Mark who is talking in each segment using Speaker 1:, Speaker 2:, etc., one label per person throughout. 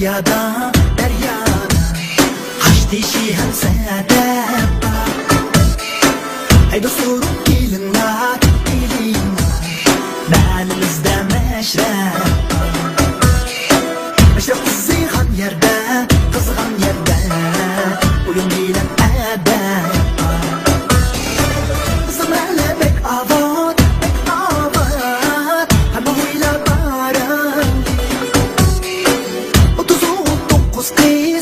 Speaker 1: Deryada, deryada Haşdişi hem sedep Ey dostum ilinlar, ilinlar Belimizde meşrep Meşrep kızıgan yerde, kızıgan yerde Uyum bilen edep Bizim ele bek avat, bek avat Hem huyla barın Dokuz kız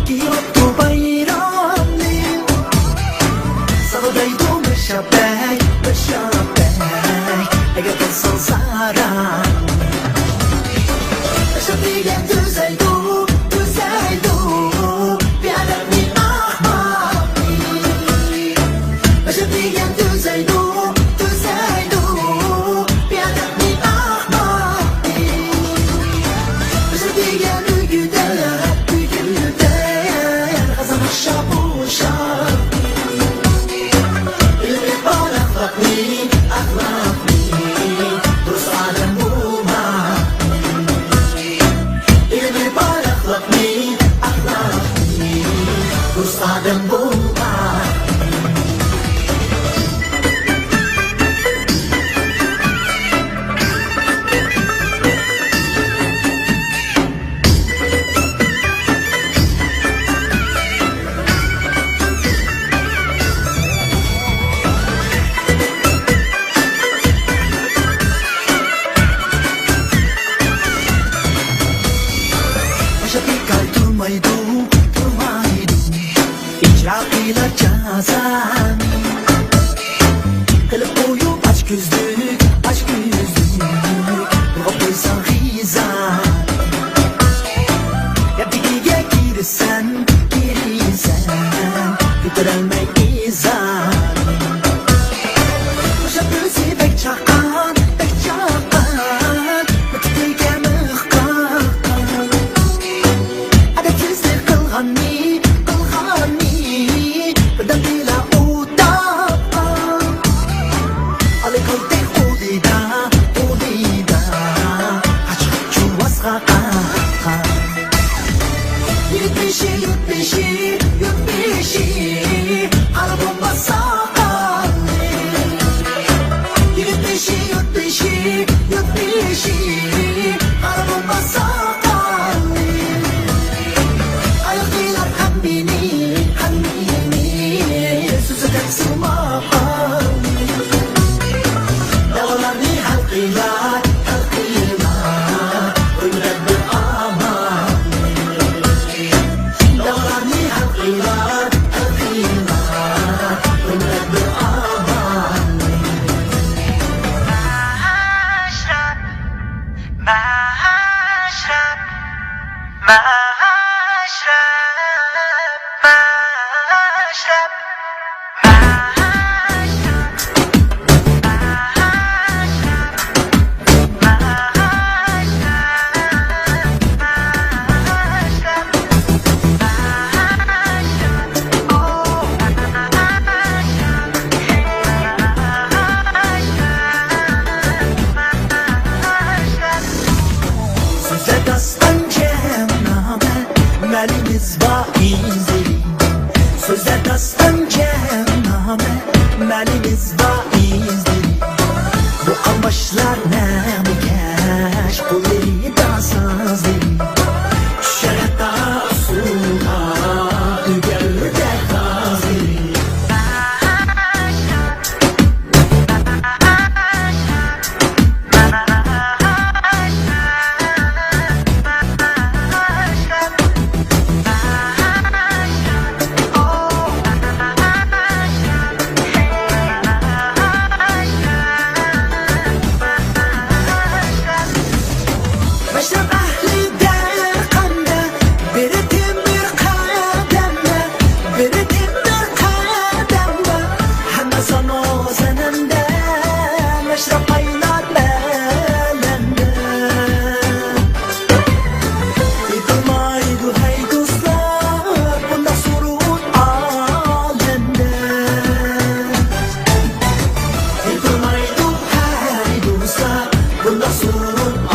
Speaker 1: ki yoktu bayramlı Sağdaydı meşabek, meşabek Eğer kılsın zarar Meşabigen düzeldi, düzeldi Bir alemin ahmakı Meşabigen düzeldi, düzeldi Bir alemin ahmakı Meşabigen ügüder, ügüder Kazanır şapuşar İlmi bal ahlaklı, ahlaklı Duruz alem bulma İlmi bal ahlaklı, ahlaklı Duruz alem bulma Durmaydı, durmaydı İcraatıyla cazami Kılıp boyu aç gözlük, aç gözlük Ruhuysan hizan Ya dikiye girirsen, girirsen Götürelmek izan Başa gözü pek çakan, pek çakan Mıtıklıya mıhkan Adetsizlik kılgani, kılgani Birden bila utan Ali kıldık ulida, ulida Açık çuvasga kan Yutbişi, yutbişi, yutbişi Arabım basakan Yutbişi, yutbişi, yutbişi Arabım basakan Ayaklar hambini, hambini Süzüden sumahan Dağlarını halkıylar, halkıylar Ömrem bir aman Dağlarını halkıylar, halkıylar Ömrem bir aman Maşrap, maşrap, maşrap Maşrap Size dastan cehenname Melimiz vaizleri Söze dastan cehenname Melimiz vaizleri Bu amaçlar ne mükeş Bu yeri dansazları Şerhata suha Ügerlüde haziri Bunda sorun